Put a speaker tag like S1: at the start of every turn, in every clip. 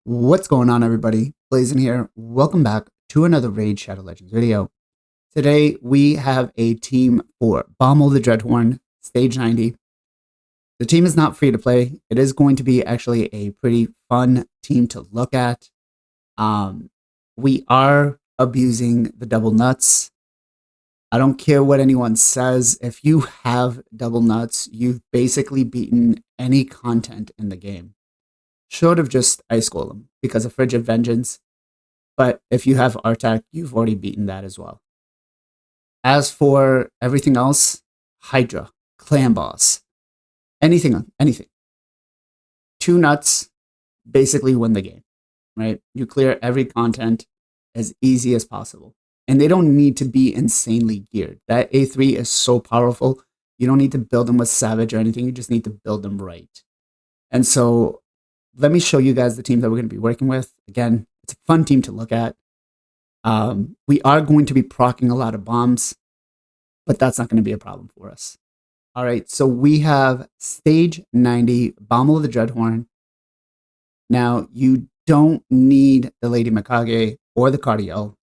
S1: What's going on, everybody? Blazing here. Welcome back to another Raid Shadow Legends video. Today we have a team for Bommal the Dreadhorn, stage 90. The team is not free to play. It is going to be actually a pretty fun team to look at. We are abusing the double nuts. I don't care what anyone says. If you have double nuts, you've basically beaten any content in the game. Short of just Ice Golem because of Frigid Vengeance. But if you have Artak, you've already beaten that as well. As for everything else, Hydra, Clan Boss, anything. Two nuts basically win the game, right? You clear every content as easy as possible. And they don't need to be insanely geared. That A3 is so powerful. You don't need to build them with Savage or anything. You just need to build them right. And so let me show you guys the team that we're going to be working with. Again, it's a fun team to look at. We are going to be proccing a lot of bombs, but that's not going to be a problem for us. All right, so we have stage 90, Bommal the Dreadhorn. Now, you don't need the Lady Mikage or the Cardiel.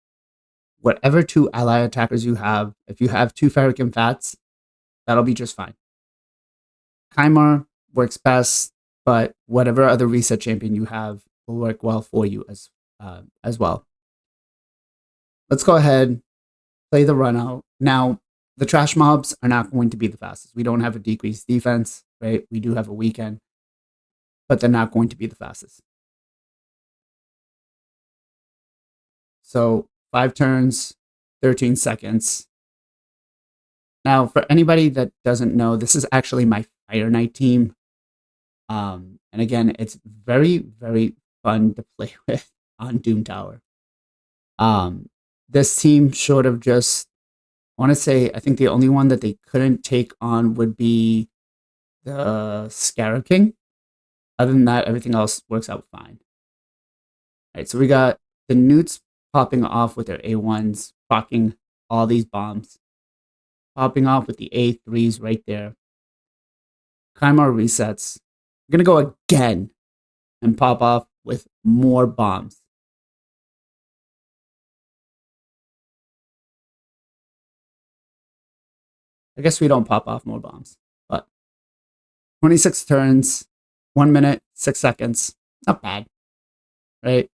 S1: Whatever two ally attackers you have, if you have two Farrakhan Fats, that'll be just fine. Kymar works best, but whatever other reset champion you have will work well for you as well. Let's go ahead, play the run out. Now, the trash mobs are not going to be the fastest. We don't have a decreased defense, right? We do have a weekend, but they're not going to be the fastest. So 5 turns, 13 seconds. Now, for anybody that doesn't know, this is actually my Fire Knight team. And again, it's very, very fun to play with on Doom Tower. This team sort of just, I want to say, I think the only one that they couldn't take on would be the Scarab King. Other than that, everything else works out fine. All right, so we got the Gnuts popping off with their A1s, procking all these bombs. Popping off with the A3s right there. Kymar resets. We're going to go again and pop off with more bombs. I guess we don't pop off more bombs, but 26 turns, 1 minute, 6 seconds. Not bad, right?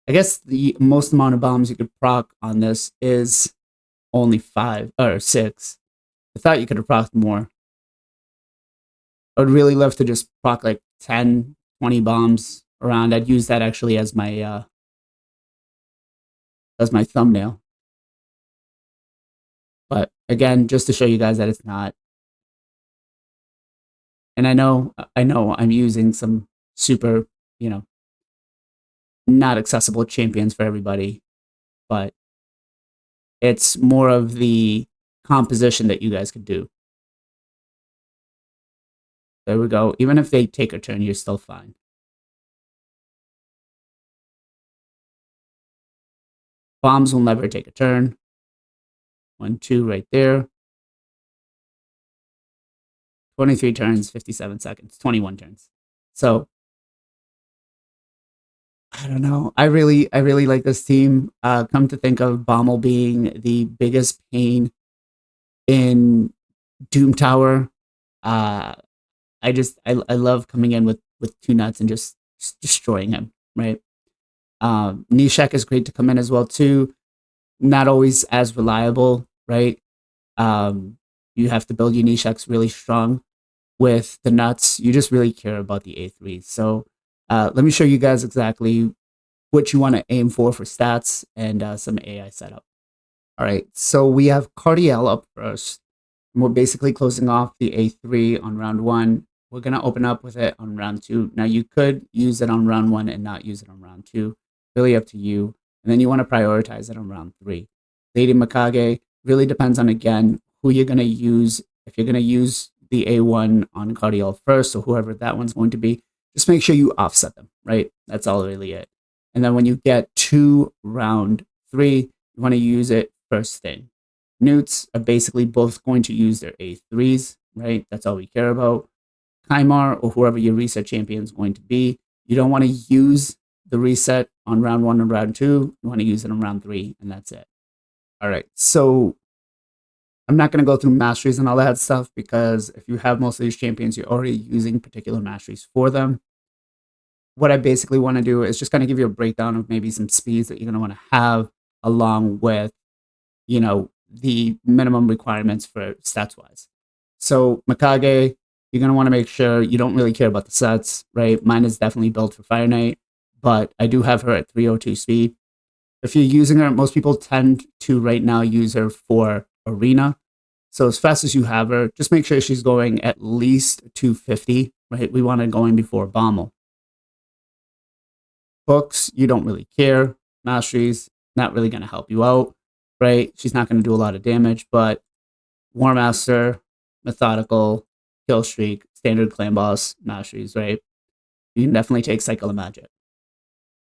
S1: I guess the most amount of bombs you could proc on this is only 5 or 6. I thought you could have procced more. I would really love to just proc like 10, 20 bombs around. I'd use that actually as my thumbnail. But again, just to show you guys that it's not. And I know I'm using some super, not accessible champions for everybody, but it's more of the composition that you guys could do. There we go. Even if they take a turn, you're still fine. Bombs will never take a turn. 1, 2 right there. 23 turns, 57 seconds, 21 turns. So I don't know. I really like this team. Come to think of Bommal being the biggest pain in Doom Tower. I love coming in with 2 nuts and just destroying him, right? Nishek is great to come in as well too. Not always as reliable, right? You have to build your Nisheks really strong. With the nuts, you just really care about the A3. So let me show you guys exactly what you want to aim for stats and some AI setup. All right, so we have Cardiel up first. And we're basically closing off the A3 on round 1. We're going to open up with it on round 2. Now, you could use it on round 1 and not use it on round 2. Really up to you. And then you want to prioritize it on round 3. Lady Mikage really depends on, again, who you're going to use. If you're going to use the A1 on Cardiel first, or whoever that one's going to be, just make sure you offset them, right? That's all really it. And then when you get to round 3, you want to use it first thing. Gnuts are basically both going to use their A3s, right? That's all we care about. Kymar, or whoever your reset champion is going to be, You don't want to use the reset on round 1 and round 2. You want to use it on round 3, and that's it. All right, so I'm not going to go through masteries and all that stuff because if you have most of these champions, you're already using particular masteries for them. What I basically want to do is just kind of give you a breakdown of maybe some speeds that you're going to want to have along with, the minimum requirements for stats-wise. So Mikage, you're going to want to make sure you don't really care about the sets, right? Mine is definitely built for Fire Knight, but I do have her at 302 speed. If you're using her, most people tend to right now use her for Arena. So as fast as you have her, just make sure she's going at least 250, right? We want her going before Bommal. Books, you don't really care. Masteries, not really going to help you out, right? She's not going to do a lot of damage, but War Master, Methodical, Kill Streak, Standard Clan Boss, Masteries, right? You can definitely take Cycle of Magic.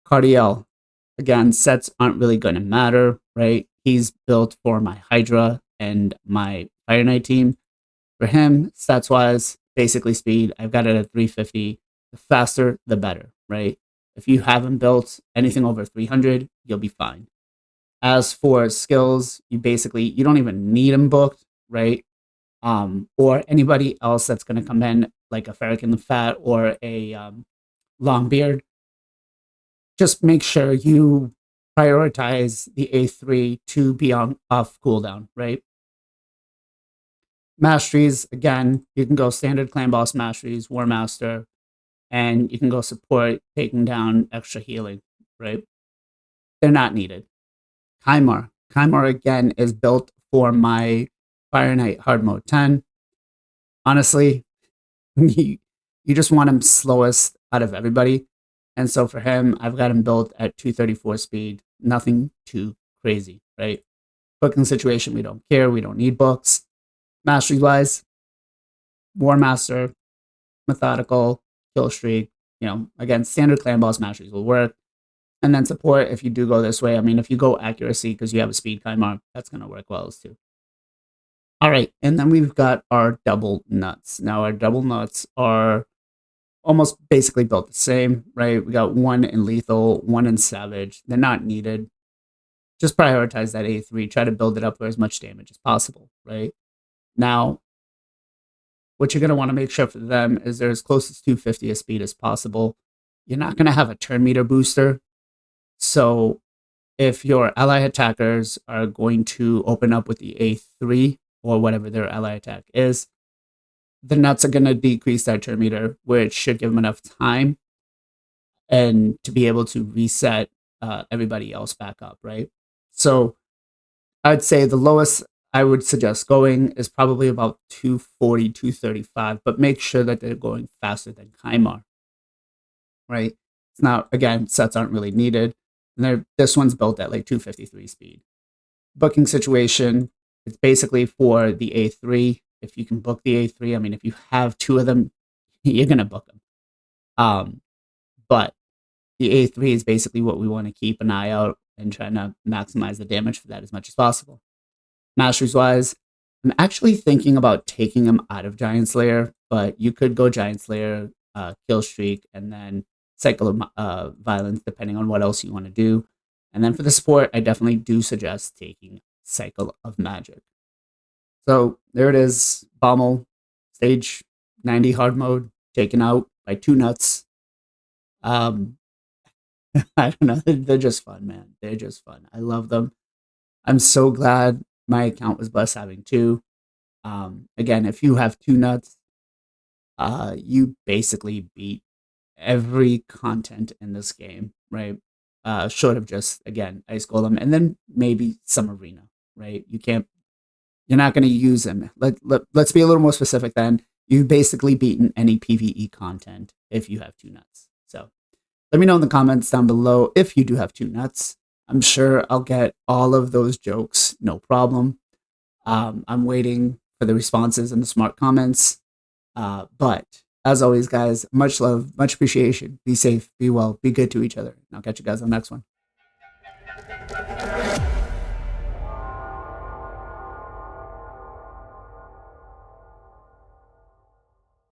S1: Cardiel, again, sets aren't really going to matter, right? He's built for my Hydra and my Fire Knight team. For him, stats-wise, basically speed, I've got it at 350. The faster, the better, right? If you haven't built anything over 300, you'll be fine. As for skills, you don't even need them booked, right? Or anybody else that's going to come in, like a Farrakhan the Fat or a Longbeard, just make sure you prioritize the A3 to be off cooldown, right? Masteries, again, you can go Standard Clan Boss Masteries, War Master, and you can go support taking down extra healing, right? They're not needed. Kymar, again, is built for my Fire Knight Hard Mode 10. Honestly, you just want him slowest out of everybody. And so for him, I've got him built at 234 speed. Nothing too crazy, right? Booking situation, we don't care. We don't need books. Mastery-wise, War Master, Methodical, Kill Streak. Again, Standard Clan Boss Masteries will work. And then support, if you do go this way. I mean, if you go accuracy because you have a speed Kymar, that's going to work well as too. All right, and then we've got our double nuts. Now, our double nuts are almost basically built the same, right? We got one in lethal, one in savage. They're not needed. Just prioritize that A3. Try to build it up for as much damage as possible, right? Now, what you're going to want to make sure for them is they're as close as 250 a speed as possible. You're not going to have a turn meter booster. So if your ally attackers are going to open up with the A3 or whatever their ally attack is, the nuts are going to decrease that turn meter, which should give them enough time and to be able to reset everybody else back up, right? So I'd say the lowest I would suggest going is probably about 240, 235, but make sure that they're going faster than Kymar, right? It's not, again, sets aren't really needed. And this one's built at like 253 speed. Booking situation, it's basically for the A3. If you can book the A3, I mean, if you have two of them, you're going to book them. But the A3 is basically what we want to keep an eye out and trying to maximize the damage for that as much as possible. Masteries-wise, I'm actually thinking about taking him out of Giant Slayer, but you could go Giant Slayer, Kill Streak, and then Cycle of Violence, depending on what else you want to do. And then for the support, I definitely do suggest taking Cycle of Magic. So there it is, Bommal, stage 90 hard mode, taken out by two nuts. I don't know, they're just fun, man. They're just fun. I love them. I'm so glad my account was blessed having two. Again, if you have two nuts, you basically beat every content in this game, right? Short of just, again, Ice Golem, and then maybe some Arena, right? You're not going to use them. Let's be a little more specific then. You've basically beaten any PvE content if you have two nuts. So let me know in the comments down below if you do have two nuts. I'm sure I'll get all of those jokes, no problem. I'm waiting for the responses and the smart comments. But as always, guys, much love, much appreciation. Be safe, be well, be good to each other. And I'll catch you guys on the next one.